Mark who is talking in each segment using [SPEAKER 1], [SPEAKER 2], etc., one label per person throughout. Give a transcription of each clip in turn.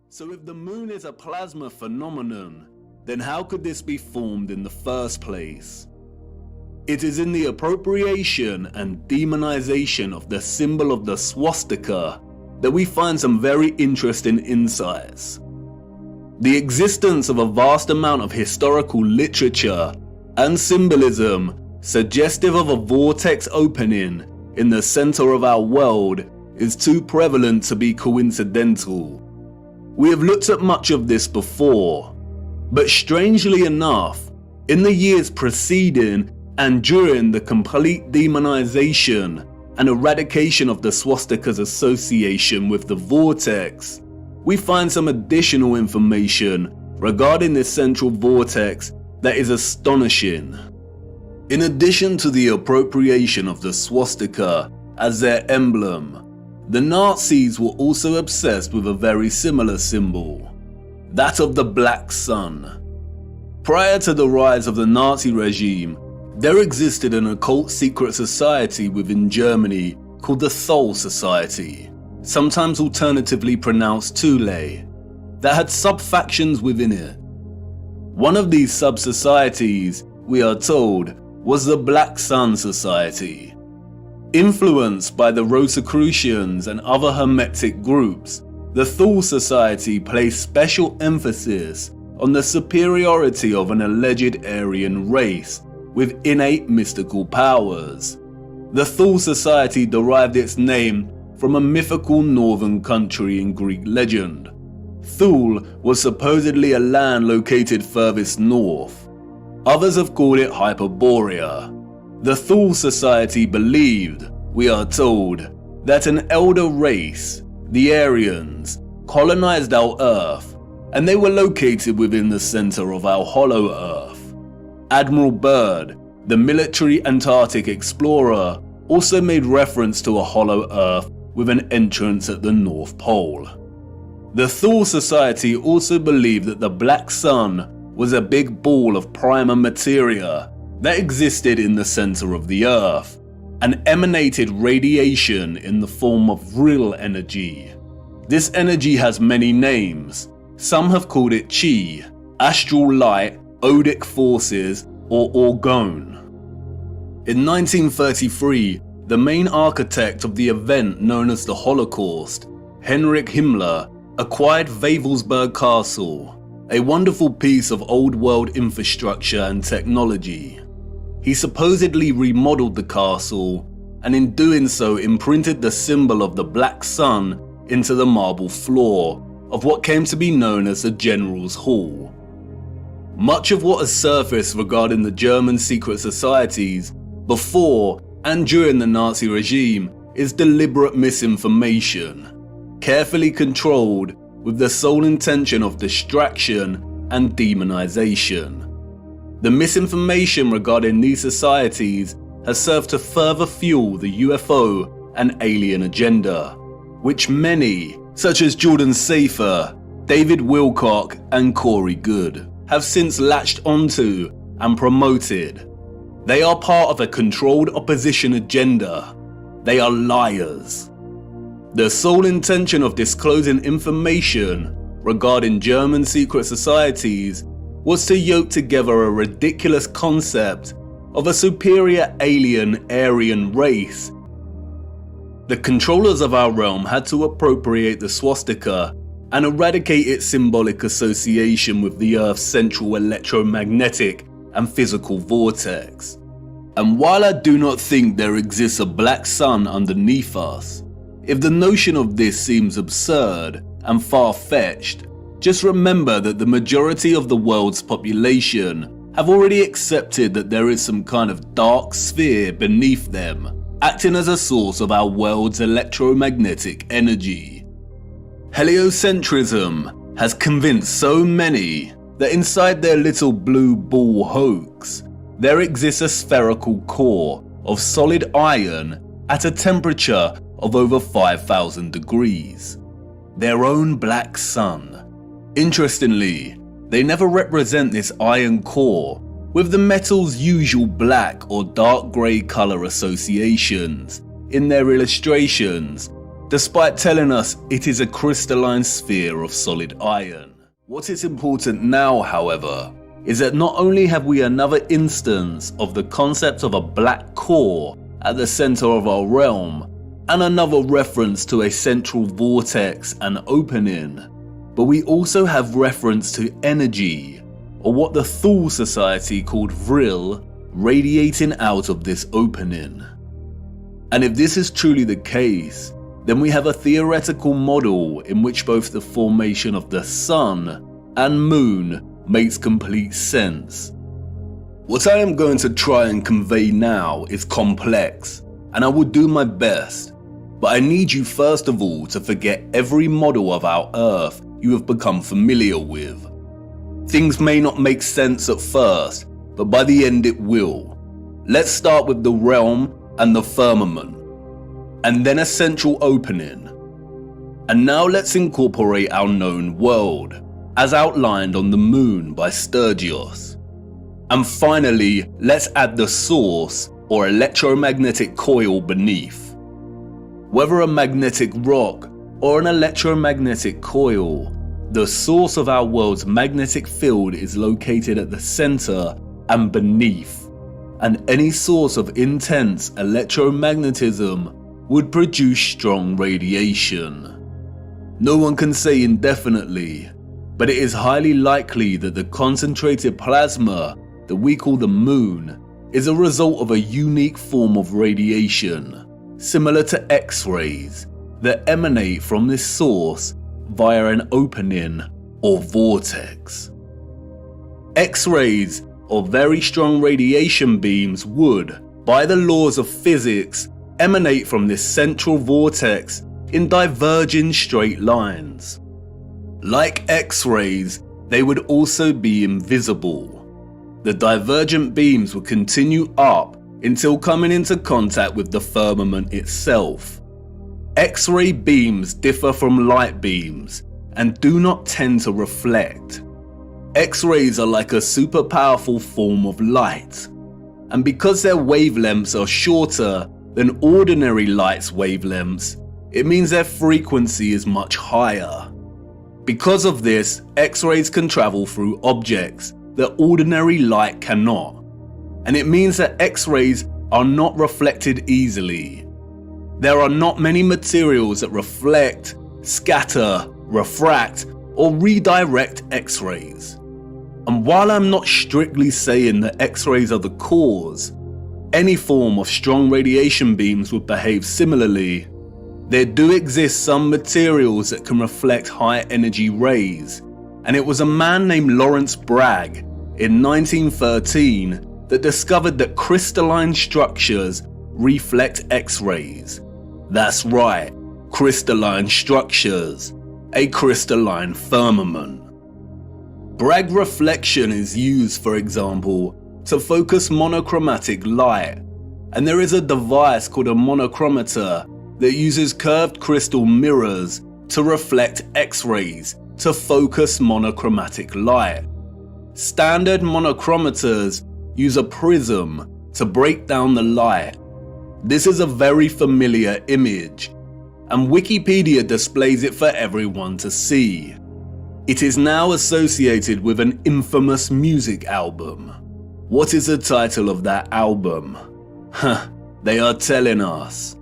[SPEAKER 1] So if the moon is a plasma phenomenon, then how could this be formed in the first place? It is in the appropriation and demonization of the symbol of the swastika that we find some very interesting insights. The existence of a vast amount of historical literature and symbolism suggestive of a vortex opening in the center of our world is too prevalent to be coincidental. We have looked at much of this before, but strangely enough, in the years preceding and during the complete demonization and eradication of the swastika's association with the vortex, we find some additional information regarding this central vortex that is astonishing. In addition to the appropriation of the swastika as their emblem, the Nazis were also obsessed with a very similar symbol, that of the Black Sun. Prior to the rise of the Nazi regime, there existed an occult secret society within Germany called the Thule Society, sometimes alternatively pronounced Thule, that had sub-factions within it. One of these sub-societies, we are told, was the Black Sun Society. Influenced by the Rosicrucians and other Hermetic groups, the Thule Society placed special emphasis on the superiority of an alleged Aryan race with innate mystical powers. The Thule Society derived its name from a mythical northern country in Greek legend. Thule was supposedly a land located furthest north. Others have called it Hyperborea. The Thule Society believed, we are told, that an elder race, the Aryans, colonized our Earth, and they were located within the center of our hollow Earth. Admiral Byrd, the military Antarctic explorer, also made reference to a hollow Earth with an entrance at the North Pole. The Thule Society also believed that the Black Sun was a big ball of primer materia that existed in the center of the Earth and emanated radiation in the form of real energy. This energy has many names. Some have called it Chi, astral light, odic forces, or orgone. In 1933, the main architect of the event known as the Holocaust, Heinrich Himmler, acquired Wewelsburg Castle, a wonderful piece of old world infrastructure and technology. He supposedly remodeled the castle, and in doing so imprinted the symbol of the Black Sun into the marble floor of what came to be known as the General's Hall. Much of what has surfaced regarding the German secret societies before and during the Nazi regime is deliberate misinformation, carefully controlled with the sole intention of distraction and demonization. The misinformation regarding these societies has served to further fuel the UFO and alien agenda, which many, such as Jordan Safer, David Wilcock, and Corey Goode, have since latched onto and promoted. They are part of a controlled opposition agenda. They are liars. The sole intention of disclosing information regarding German secret societies was to yoke together a ridiculous concept of a superior alien Aryan race. The controllers of our realm had to appropriate the swastika and eradicate its symbolic association with the Earth's central electromagnetic and physical vortex. And while I do not think there exists a black sun underneath us, if the notion of this seems absurd and far-fetched, just remember that the majority of the world's population have already accepted that there is some kind of dark sphere beneath them, acting as a source of our world's electromagnetic energy. Heliocentrism has convinced so many that inside their little blue ball hoax, there exists a spherical core of solid iron at a temperature of over 5,000 degrees. Their own black sun. Interestingly, they never represent this iron core with the metal's usual black or dark grey colour associations in their illustrations, despite telling us it is a crystalline sphere of solid iron. What is important now, however, is that not only have we another instance of the concept of a black core at the center of our realm, and another reference to a central vortex and opening, but we also have reference to energy, or what the Thule Society called Vril, radiating out of this opening. And if this is truly the case, then we have a theoretical model in which both the formation of the sun and moon makes complete sense. What I am going to try and convey now is complex, and I will do my best, but I need you first of all to forget every model of our Earth you have become familiar with. Things may not make sense at first, but by the end it will. Let's start with the realm and the firmament, and then a central opening. And now let's incorporate our known world, as outlined on the moon by Sturgios. And finally, let's add the source or electromagnetic coil beneath. Whether a magnetic rock or an electromagnetic coil, the source of our world's magnetic field is located at the center and beneath, and any source of intense electromagnetism would produce strong radiation. No one can say indefinitely, but it is highly likely that the concentrated plasma that we call the moon is a result of a unique form of radiation, similar to X-rays, that emanate from this source via an opening or vortex. X-rays, or very strong radiation beams, would, by the laws of physics, emanate from this central vortex in diverging straight lines. Like X-rays, they would also be invisible. The divergent beams would continue up until coming into contact with the firmament itself. X-ray beams differ from light beams and do not tend to reflect. X-rays are like a super powerful form of light, and because their wavelengths are shorter than ordinary light's wavelengths, it means their frequency is much higher. Because of this, X-rays can travel through objects that ordinary light cannot, and it means that X-rays are not reflected easily. There are not many materials that reflect, scatter, refract, or redirect X-rays. And while I'm not strictly saying that X-rays are the cause, any form of strong radiation beams would behave similarly. There do exist some materials that can reflect high energy rays, and it was a man named Lawrence Bragg in 1913 that discovered that crystalline structures reflect X-rays. That's right, crystalline structures, a crystalline firmament. Bragg reflection is used, for example, to focus monochromatic light, and there is a device called a monochromator that uses curved crystal mirrors to reflect X-rays to focus monochromatic light. Standard monochromators use a prism to break down the light. This is a very familiar image, and Wikipedia displays it for everyone to see. It is now associated with an infamous music album. What is the title of that album? They are telling us.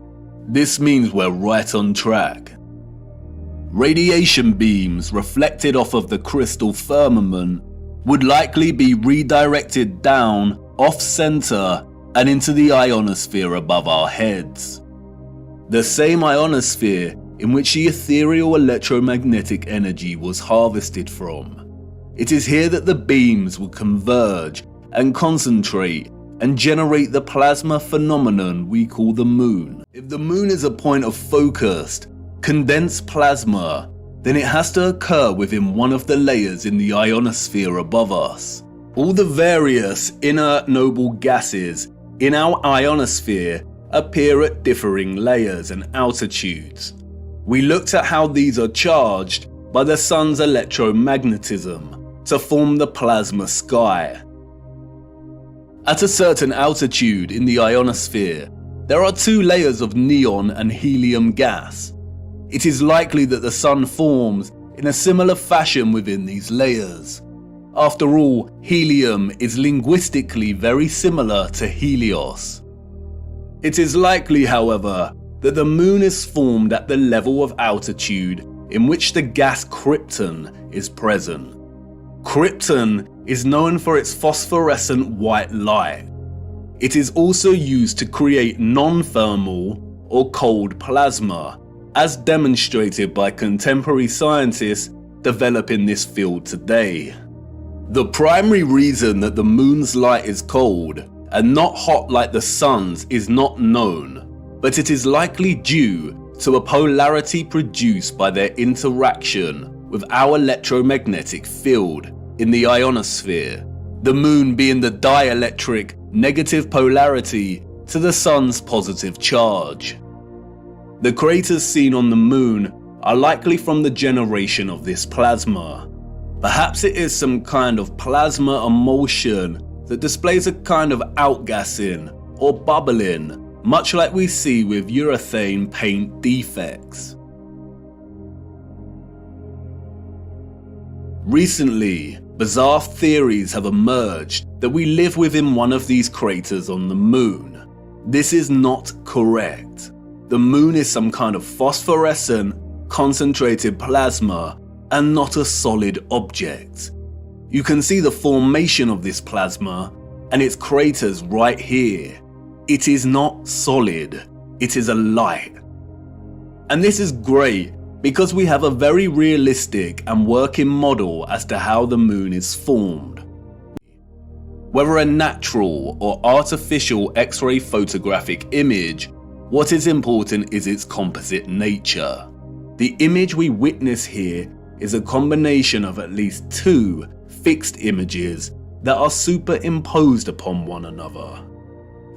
[SPEAKER 1] This means we're right on track. Radiation beams reflected off of the crystal firmament would likely be redirected down, off-center, and into the ionosphere above our heads. The same ionosphere in which the ethereal electromagnetic energy was harvested from. It is here that the beams would converge and concentrate and generate the plasma phenomenon we call the moon. If the moon is a point of focused, condensed plasma, then it has to occur within one of the layers in the ionosphere above us. All the various inert noble gases in our ionosphere appear at differing layers and altitudes. We looked at how these are charged by the sun's electromagnetism to form the plasma sky. At a certain altitude in the ionosphere, there are two layers of neon and helium gas. It is likely that the Sun forms in a similar fashion within these layers. After all, helium is linguistically very similar to Helios. It is likely, however, that the Moon is formed at the level of altitude in which the gas krypton is present. Krypton is known for its phosphorescent white light. It is also used to create non-thermal or cold plasma, as demonstrated by contemporary scientists developing this field today. The primary reason that the Moon's light is cold and not hot like the Sun's is not known, but it is likely due to a polarity produced by their interaction with our electromagnetic field in the ionosphere, the Moon being the dielectric negative polarity to the Sun's positive charge. The craters seen on the Moon are likely from the generation of this plasma. Perhaps it is some kind of plasma emulsion that displays a kind of outgassing or bubbling, much like we see with urethane paint defects. Recently, bizarre theories have emerged that we live within one of these craters on the Moon. This is not correct. The Moon is some kind of phosphorescent, concentrated plasma and not a solid object. You can see the formation of this plasma and its craters right here. It is not solid, it is a light. And this is great because we have a very realistic and working model as to how the Moon is formed. Whether a natural or artificial X-ray photographic image, what is important is its composite nature. The image we witness here is a combination of at least two fixed images that are superimposed upon one another.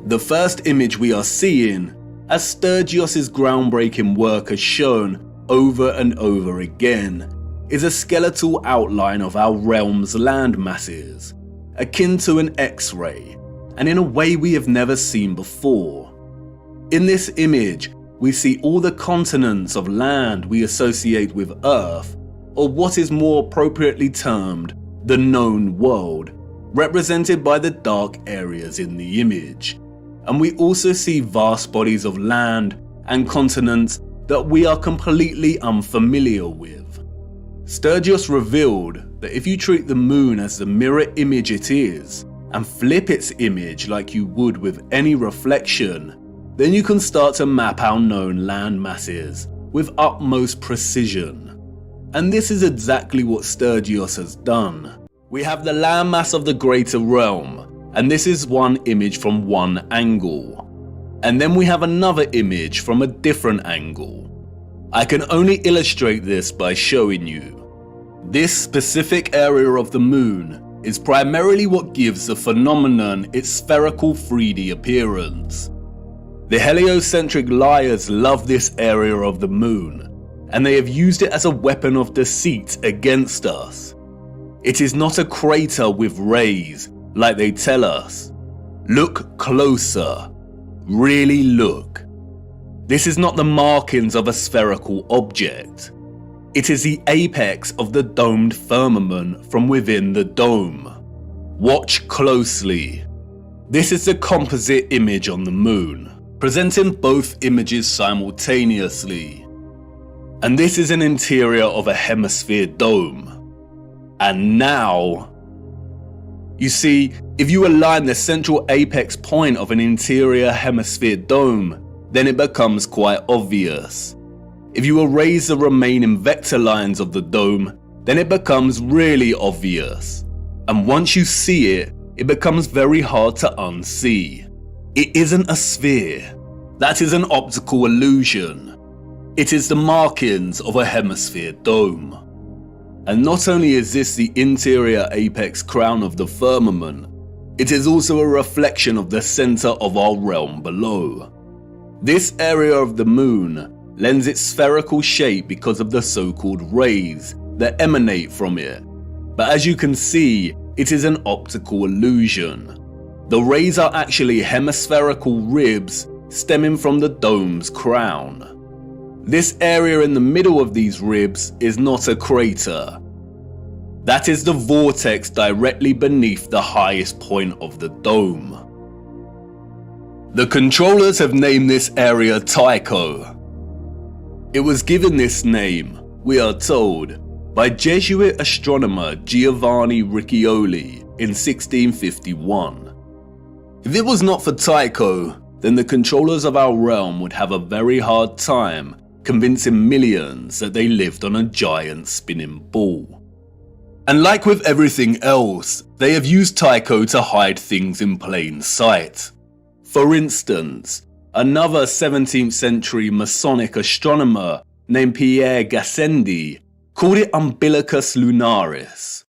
[SPEAKER 1] The first image we are seeing, as Sturgios' groundbreaking work has shown over and over again, is a skeletal outline of our realm's land masses, akin to an X-ray, and in a way we have never seen before. In this image, we see all the continents of land we associate with Earth, or what is more appropriately termed the known world, represented by the dark areas in the image. And we also see vast bodies of land and continents that we are completely unfamiliar with. Sturgios revealed that if you treat the Moon as the mirror image it is, and flip its image like you would with any reflection, then you can start to map our known land masses with utmost precision. And this is exactly what Sturgios has done. We have the landmass of the greater realm, and this is one image from one angle. And then we have another image from a different angle. I can only illustrate this by showing you. This specific area of the Moon is primarily what gives the phenomenon its spherical 3D appearance. The heliocentric liars love this area of the Moon, and they have used it as a weapon of deceit against us. It is not a crater with rays, like they tell us. Look closer. Really look. This is not the markings of a spherical object. It is the apex of the domed firmament from within the dome. Watch closely. This is the composite image on the Moon, presenting both images simultaneously. And this is an interior of a hemisphere dome. And now, you see, if you align the central apex point of an interior hemisphere dome, then it becomes quite obvious. If you erase the remaining vector lines of the dome, then it becomes really obvious. And once you see it, it becomes very hard to unsee. It isn't a sphere. That is an optical illusion. It is the markings of a hemisphere dome. And not only is this the interior apex crown of the firmament, it is also a reflection of the center of our realm below. This area of the Moon lends its spherical shape because of the so-called rays that emanate from it. But as you can see, it is an optical illusion. The rays are actually hemispherical ribs stemming from the dome's crown. This area in the middle of these ribs is not a crater. That is the vortex directly beneath the highest point of the dome. The controllers have named this area Tycho. It was given this name, we are told, by Jesuit astronomer Giovanni Riccioli in 1651. If it was not for Tycho, then the controllers of our realm would have a very hard time convincing millions that they lived on a giant spinning ball. And like with everything else, they have used Tycho to hide things in plain sight. For instance, another 17th century Masonic astronomer named Pierre Gassendi called it Umbilicus Lunaris.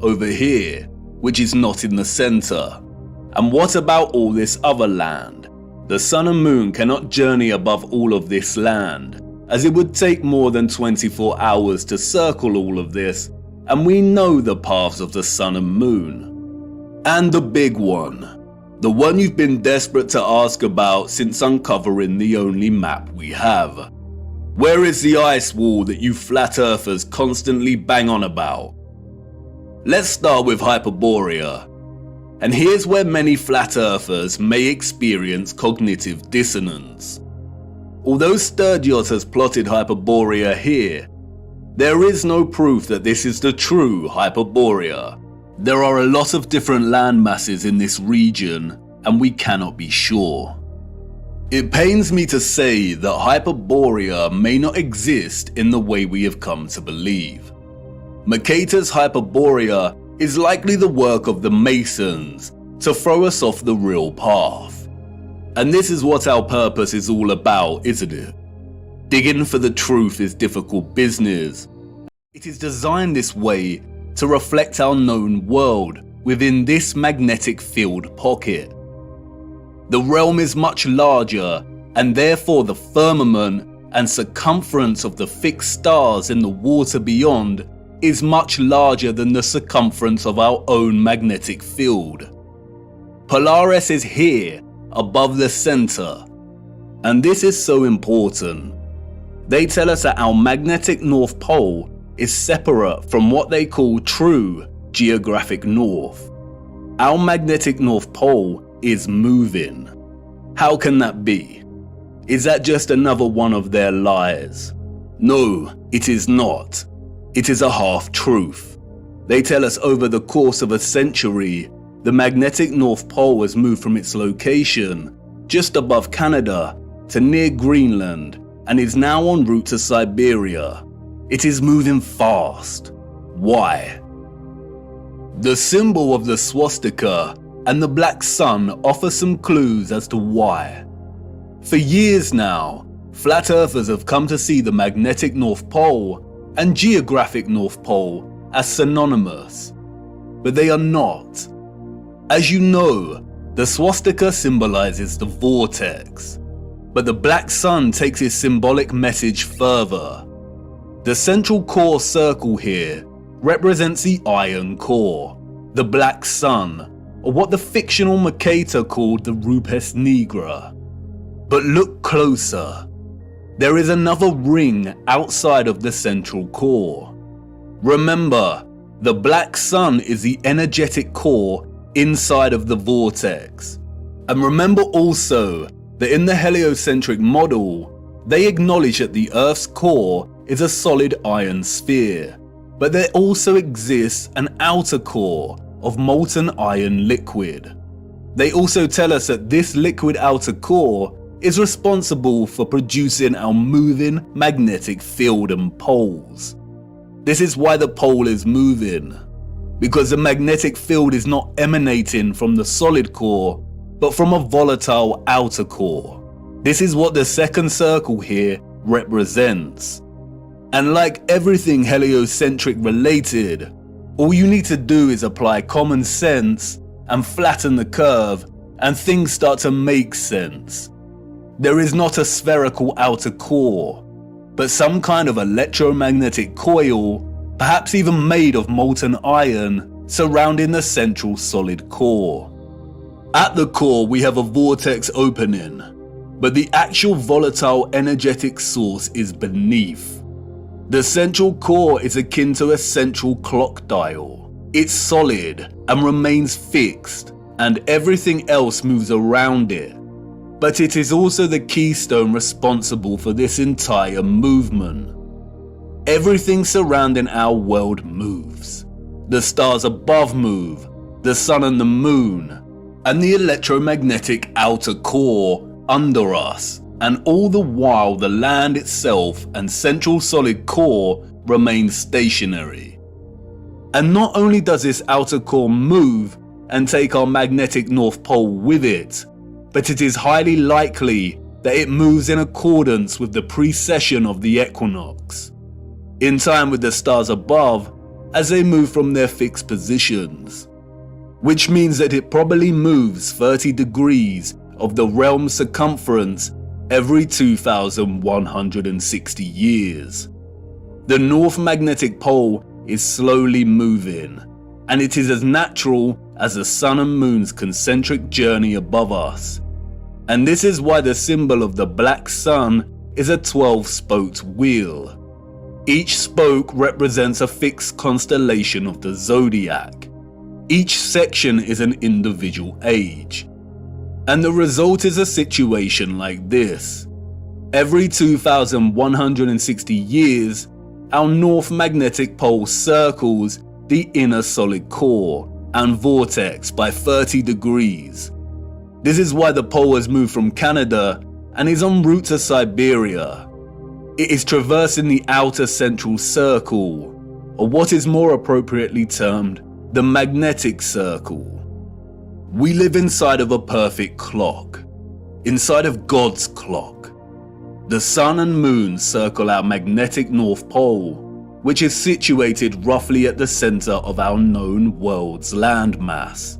[SPEAKER 1] Over here, which is not in the center. And what about all this other land? The sun and moon cannot journey above all of this land, as it would take more than 24 hours to circle all of this, and we know the paths of the sun and moon. And the big one, the one you've been desperate to ask about since uncovering the only map we have. Where is the ice wall that you flat earthers constantly bang on about? Let's start with Hyperborea. And here's where many flat earthers may experience cognitive dissonance. Although Sturdiot has plotted Hyperborea here, there is no proof that this is the true Hyperborea. There are a lot of different land masses in this region, and we cannot be sure. It pains me to say that Hyperborea may not exist in the way we have come to believe. Mercator's Hyperborea is likely the work of the Masons to throw us off the real path. And this is what our purpose is all about, isn't it? Digging for the truth is difficult business. It is designed this way to reflect our known world within this magnetic field pocket. The realm is much larger, and therefore the firmament and circumference of the fixed stars in the water beyond is much larger than the circumference of our own magnetic field. Polaris is here, above the center. And this is so important. They tell us that our magnetic North Pole is separate from what they call true geographic north. Our magnetic North Pole is moving. How can that be? Is that just another one of their lies? No, it is not. It is a half-truth. They tell us over the course of a century, the magnetic North Pole has moved from its location just above Canada to near Greenland and is now en route to Siberia. It is moving fast. Why? The symbol of the swastika and the black sun offer some clues as to why. For years now, flat earthers have come to see the magnetic North Pole and geographic North Pole as synonymous, but they are not. As you know, the swastika symbolizes the vortex, but the black sun takes its symbolic message further. The central core circle here represents the iron core, the black sun, or what the fictional Mercator called the Rupes Nigra. But look closer. There is another ring outside of the central core. Remember, the black sun is the energetic core inside of the vortex. And remember also that in the heliocentric model, they acknowledge that the Earth's core is a solid iron sphere, but there also exists an outer core of molten iron liquid. They also tell us that this liquid outer core is responsible for producing our moving magnetic field and poles. This is why the pole is moving, because the magnetic field is not emanating from the solid core, but from a volatile outer core. This is what the second circle here represents. And like everything heliocentric related, all you need to do is apply common sense and flatten the curve, and things start to make sense. There is not a spherical outer core, but some kind of electromagnetic coil, perhaps even made of molten iron, surrounding the central solid core. At the core we have a vortex opening, but the actual volatile energetic source is beneath. The central core is akin to a central clock dial. It's solid and remains fixed, and everything else moves around it. But it is also the keystone responsible for this entire movement. Everything surrounding our world moves. The stars above move, the sun and the moon, and the electromagnetic outer core under us, and all the while the land itself and central solid core remain stationary. And not only does this outer core move and take our magnetic North Pole with it, but it is highly likely that it moves in accordance with the precession of the equinox, in time with the stars above as they move from their fixed positions, which means that it probably moves 30 degrees of the realm's circumference every 2,160 years. The North Magnetic Pole is slowly moving, and it is as natural as the sun and moon's concentric journey above us. And this is why the symbol of the black sun is a 12-spoked wheel. Each spoke represents a fixed constellation of the zodiac. Each section is an individual age. And the result is a situation like this. Every 2,160 years, our North Magnetic Pole circles the inner solid core and vortex by 30 degrees. This is why the pole has moved from Canada and is en route to Siberia. It is traversing the outer central circle, or what is more appropriately termed the magnetic circle. We live inside of a perfect clock, inside of God's clock. The sun and moon circle our magnetic North Pole, which is situated roughly at the center of our known world's landmass.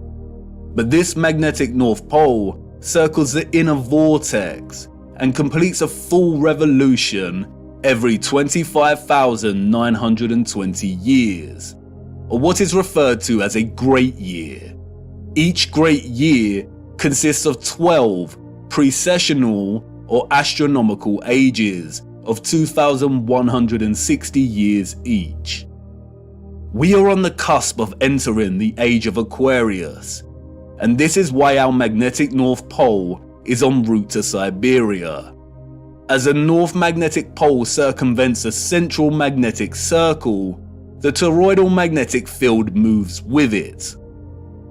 [SPEAKER 1] But this magnetic North Pole circles the inner vortex and completes a full revolution every 25,920 years, or what is referred to as a great year. Each great year consists of 12 precessional or astronomical ages of 2,160 years each. We are on the cusp of entering the age of Aquarius, and this is why our magnetic North Pole is en route to Siberia. As the North Magnetic Pole circumvents a central magnetic circle, the toroidal magnetic field moves with it.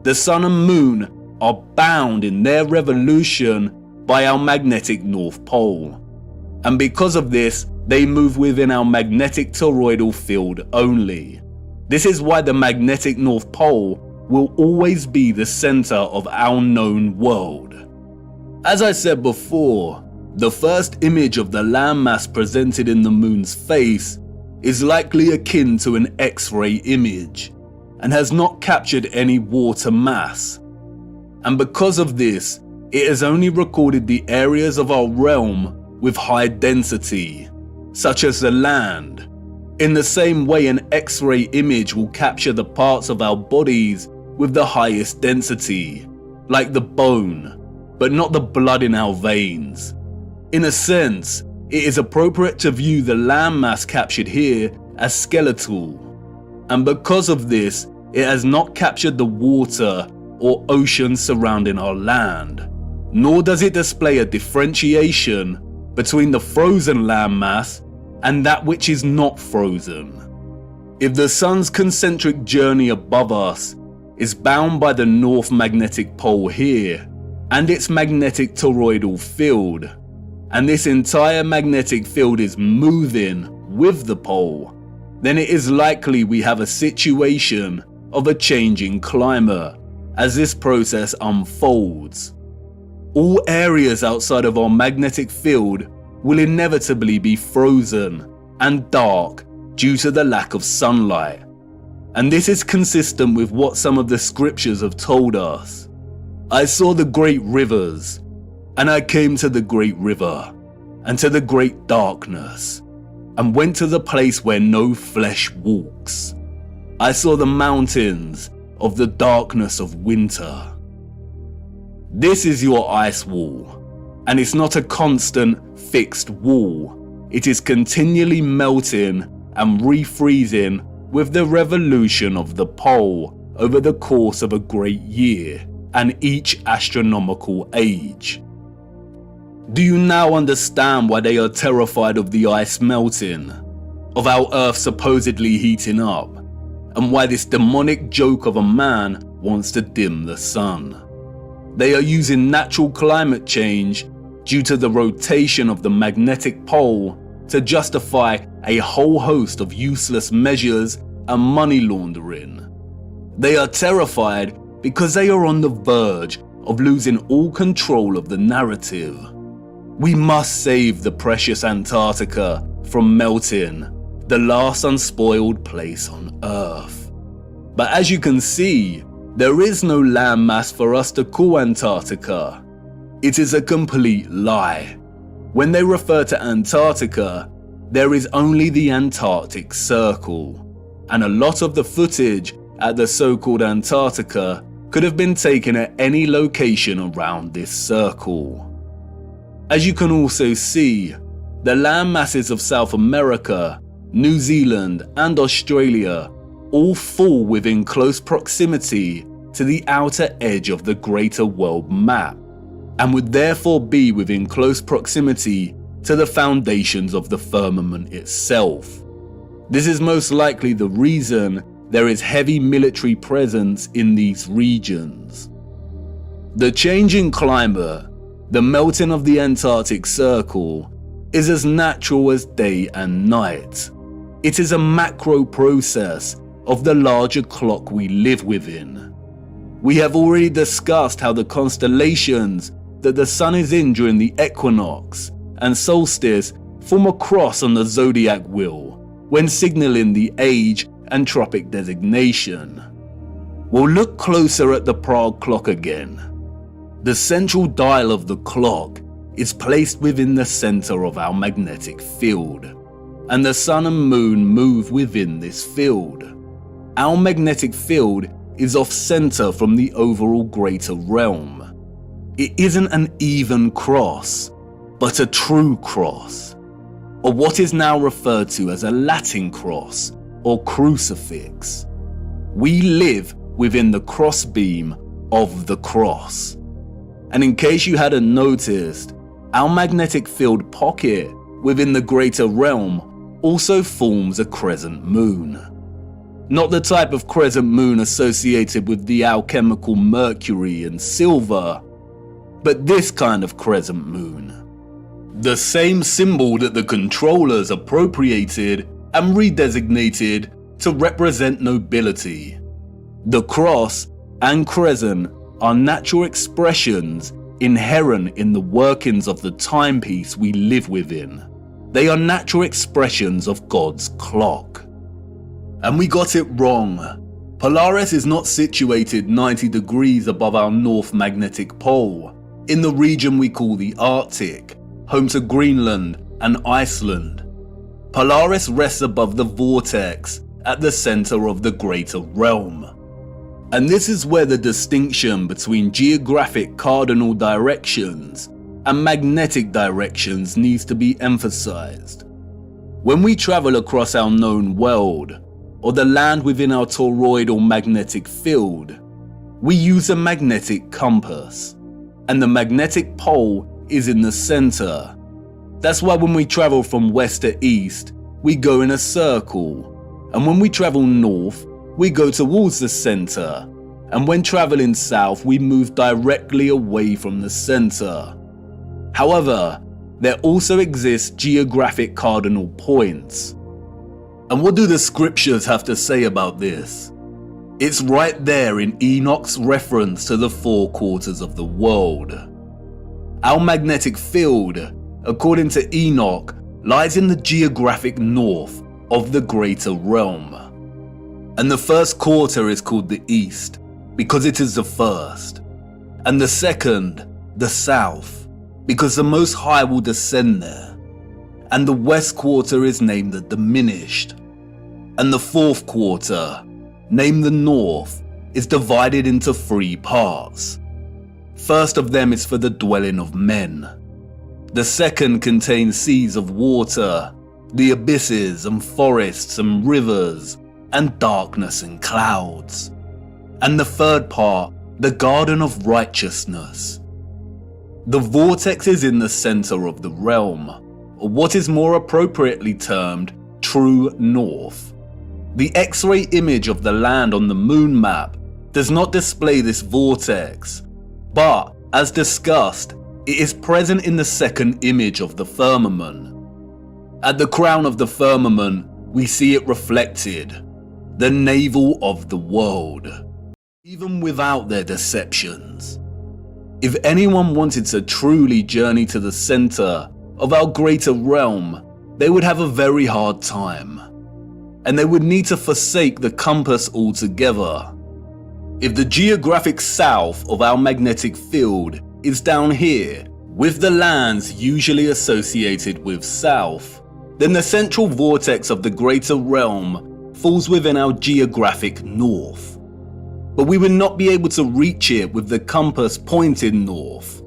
[SPEAKER 1] The Sun and Moon are bound in their revolution by our magnetic North Pole, and because of this, they move within our magnetic toroidal field only. This is why the magnetic North Pole will always be the center of our known world. As I said before, the first image of the landmass presented in the moon's face is likely akin to an X-ray image and has not captured any water mass. And because of this, it has only recorded the areas of our realm with high density, such as the land. In the same way, an X-ray image will capture the parts of our bodies with the highest density, like the bone, but not the blood in our veins. In a sense, it is appropriate to view the landmass captured here as skeletal, and because of this, it has not captured the water or ocean surrounding our land, nor does it display a differentiation between the frozen landmass and that which is not frozen. If the sun's concentric journey above us is bound by the North Magnetic Pole here and its magnetic toroidal field, and this entire magnetic field is moving with the pole, then it is likely we have a situation of a changing climate as this process unfolds. All areas outside of our magnetic field will inevitably be frozen and dark due to the lack of sunlight. And this is consistent with what some of the scriptures have told us. I saw the great rivers, and I came to the great river, and to the great darkness, and went to the place where no flesh walks. I saw the mountains of the darkness of winter. This is your ice wall, and it's not a constant, fixed wall. It is continually melting and refreezing with the revolution of the pole over the course of a great year and each astronomical age. Do you now understand why they are terrified of the ice melting, of our Earth supposedly heating up, and why this demonic joke of a man wants to dim the sun? They are using natural climate change due to the rotation of the magnetic pole to justify a whole host of useless measures and money laundering. They are terrified because they are on the verge of losing all control of the narrative. We must save the precious Antarctica from melting, the last unspoiled place on Earth. But as you can see, there is no landmass for us to call Antarctica. It is a complete lie. When they refer to Antarctica, there is only the Antarctic Circle, and a lot of the footage at the so-called Antarctica could have been taken at any location around this circle. As you can also see, the land masses of South America, New Zealand and Australia all fall within close proximity to the outer edge of the greater world map, and would therefore be within close proximity to the foundations of the firmament itself. This is most likely the reason there is heavy military presence in these regions. The changing climate, the melting of the Antarctic Circle, is as natural as day and night. It is a macro process of the larger clock we live within. We have already discussed how the constellations that the sun is in during the equinox and solstice form a cross on the zodiac wheel when signaling the age and tropic designation. We'll look closer at the Prague clock again. The central dial of the clock is placed within the center of our magnetic field, and the sun and moon move within this field. Our magnetic field is off-center from the overall greater realm. It isn't an even cross, but a true cross, or what is now referred to as a Latin cross or crucifix. We live within the crossbeam of the cross. And in case you hadn't noticed, our magnetic field pocket within the greater realm also forms a crescent moon. Not the type of crescent moon associated with the alchemical mercury and silver, but this kind of crescent moon. The same symbol that the controllers appropriated and redesignated to represent nobility. The cross and crescent are natural expressions inherent in the workings of the timepiece we live within. They are natural expressions of God's clock. And we got it wrong. Polaris is not situated 90 degrees above our North Magnetic Pole, in the region we call the Arctic, home to Greenland and Iceland. Polaris rests above the vortex at the center of the greater realm. And this is where the distinction between geographic cardinal directions and magnetic directions needs to be emphasized. When we travel across our known world, or the land within our toroidal magnetic field, we use a magnetic compass, and the magnetic pole is in the center. That's why when we travel from west to east, we go in a circle, and when we travel north, we go towards the center, and when traveling south, we move directly away from the center. However, there also exist geographic cardinal points. And what do the scriptures have to say about this? It's right there in Enoch's reference to the 4 quarters of the world. Our magnetic field, according to Enoch, lies in the geographic north of the greater realm. And the first quarter is called the east, because it is the first. And the second, the south, because the Most High will descend there. And the west quarter is named the diminished. And the fourth quarter, named the north, is divided into 3 parts. First of them is for the dwelling of men. The second contains seas of water, the abysses and forests and rivers, and darkness and clouds. And the third part, the garden of righteousness. The vortex is in the center of the realm, or what is more appropriately termed true north. The X-ray image of the land on the moon map does not display this vortex, but as discussed, it is present in the second image of the firmament. At the crown of the firmament, we see it reflected, the navel of the world, even without their deceptions. If anyone wanted to truly journey to the center of our greater realm, they would have a very hard time, and they would need to forsake the compass altogether. If the geographic south of our magnetic field is down here, with the lands usually associated with south, then the central vortex of the greater realm falls within our geographic north. But we would not be able to reach it with the compass pointed north.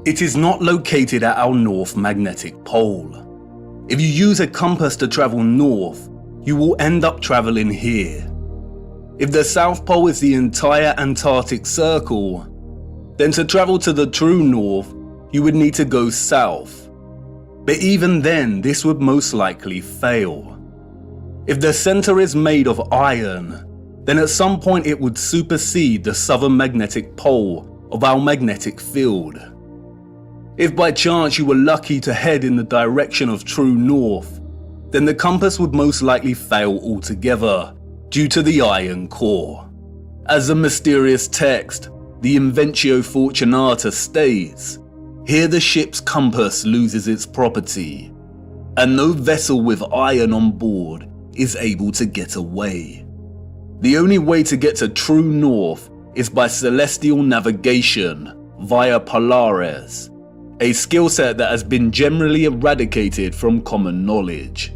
[SPEAKER 1] It is not located at our north magnetic pole. If you use a compass to travel north, you will end up traveling here. If the South Pole is the entire Antarctic Circle, then to travel to the true north, you would need to go south. But even then, this would most likely fail. If the center is made of iron, then at some point it would supersede the southern magnetic pole of our magnetic field. If by chance you were lucky to head in the direction of true north, then the compass would most likely fail altogether due to the iron core. As the mysterious text, the Inventio Fortunata, states, here the ship's compass loses its property, and no vessel with iron on board is able to get away. The only way to get to true north is by celestial navigation via Polaris, a skill set that has been generally eradicated from common knowledge.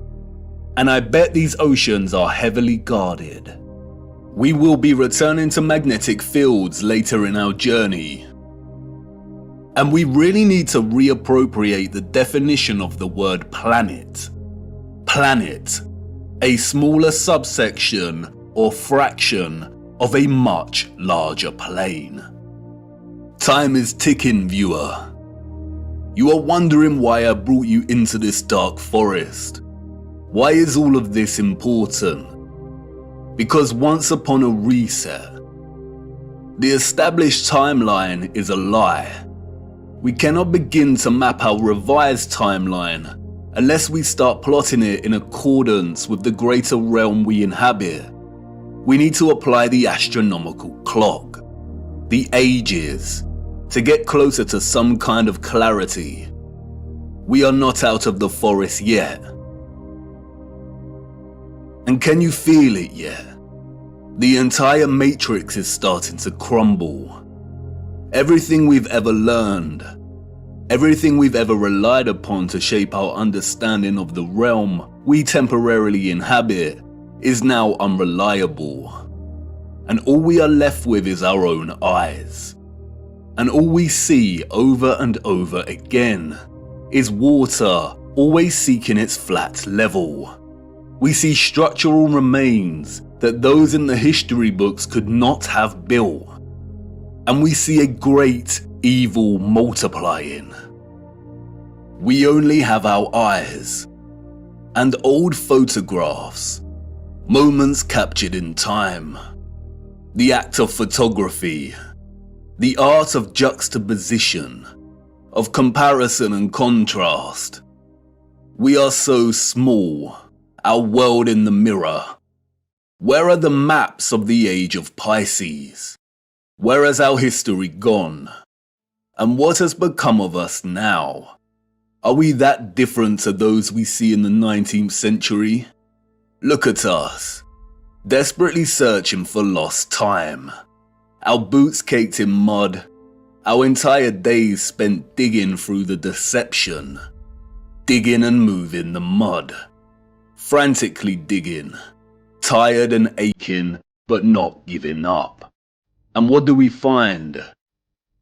[SPEAKER 1] And I bet these oceans are heavily guarded. We will be returning to magnetic fields later in our journey, and we really need to reappropriate the definition of the word planet. Planet, a smaller subsection or fraction of a much larger plane. Time is ticking, viewer. You are wondering why I brought you into this dark forest. Why is all of this important? Because once upon a reset, the established timeline is a lie. We cannot begin to map our revised timeline unless we start plotting it in accordance with the greater realm we inhabit. We need to apply the astronomical clock, the ages, to get closer to some kind of clarity. We are not out of the forest yet. And can you feel it yet? The entire matrix is starting to crumble. Everything we've ever learned, everything we've ever relied upon to shape our understanding of the realm we temporarily inhabit is now unreliable. And all we are left with is our own eyes. And all we see over and over again is water always seeking its flat level. We see structural remains that those in the history books could not have built. And we see a great evil multiplying. We only have our eyes and old photographs, moments captured in time, the act of photography, the art of juxtaposition, of comparison and contrast. We are so small, our world in the mirror. Where are the maps of the age of Pisces? Where has our history gone? And what has become of us now? Are we that different to those we see in the 19th century? Look at us, desperately searching for lost time. Our boots caked in mud, our entire days spent digging through the deception. Digging and moving the mud. Frantically digging, tired and aching, but not giving up. And what do we find?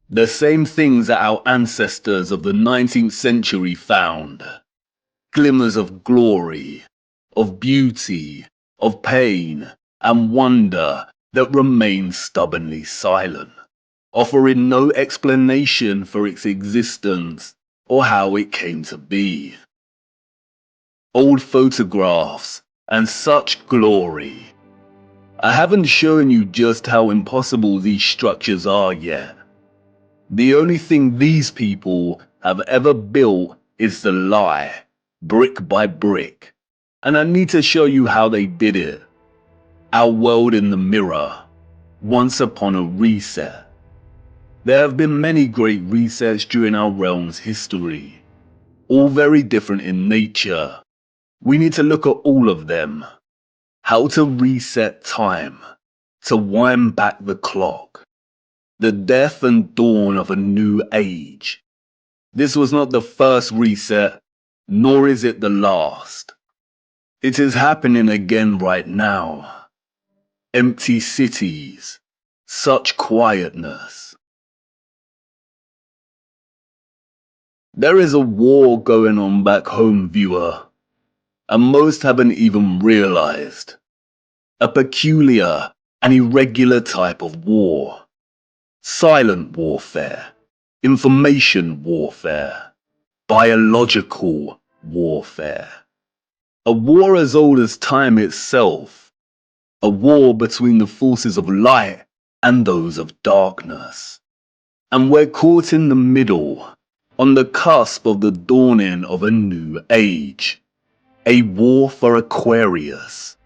[SPEAKER 1] The same things that our ancestors of the 19th century found. Glimmers of glory, of beauty, of pain, and wonder that remain stubbornly silent, offering no explanation for its existence or how it came to be. Old photographs and such glory. I haven't shown you just how impossible these structures are yet. The only thing these people have ever built is the lie, brick by brick. And I need to show you how they did it. Our world in the mirror, once upon a reset. There have been many great resets during our realm's history, all very different in nature. We need to look at all of them. How to reset time, to wind back the clock. The death and dawn of a new age. This was not the first reset, nor is it the last. It is happening again right now. Empty cities, such quietness. There is a war going on back home, viewer, and most haven't even realized. A peculiar and irregular type of war. Silent warfare, information warfare, biological warfare. A war as old as time itself. A war between the forces of light and those of darkness. And we're caught in the middle, on the cusp of the dawning of a new age. A war for Aquarius,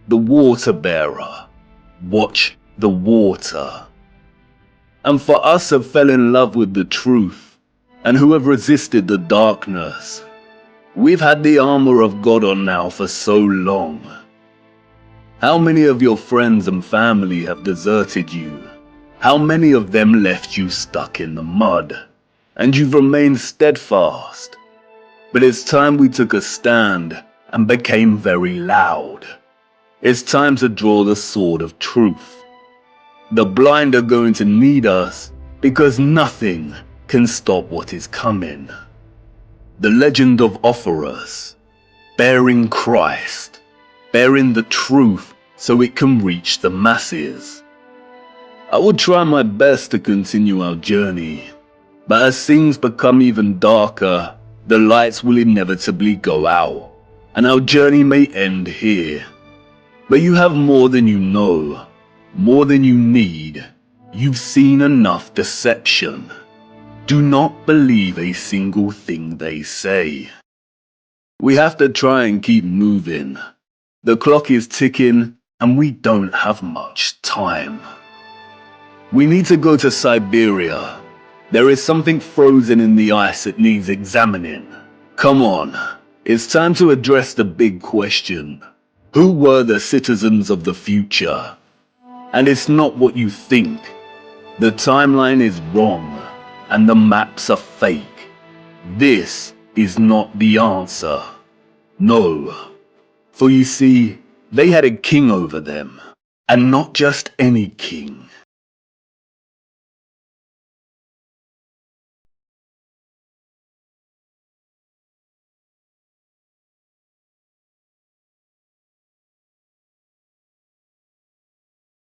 [SPEAKER 1] the water bearer. Watch the water. And for us who fell in love with the truth, and who have resisted the darkness, we've had the armor of God on now for so long. How many of your friends and family have deserted you? How many of them left you stuck in the mud? And you've remained steadfast. But it's time we took a stand and became very loud. It's time to draw the sword of truth. The blind are going to need us because nothing can stop what is coming. The legend of Offerus, bearing Christ, bearing the truth so it can reach the masses. I will try my best to continue our journey, but as things become even darker, the lights will inevitably go out, and our journey may end here. But you have more than you know, more than you need. You've seen enough deception. Do not believe a single thing they say. We have to try and keep moving. The clock is ticking, and we don't have much time. We need to go to Siberia. There is something frozen in the ice that needs examining. Come on, it's time to address the big question. Who were the citizens of the future? And it's not what you think. The timeline is wrong, and the maps are fake. This is not the answer. No. For you see, they had a king over them, and not just any king.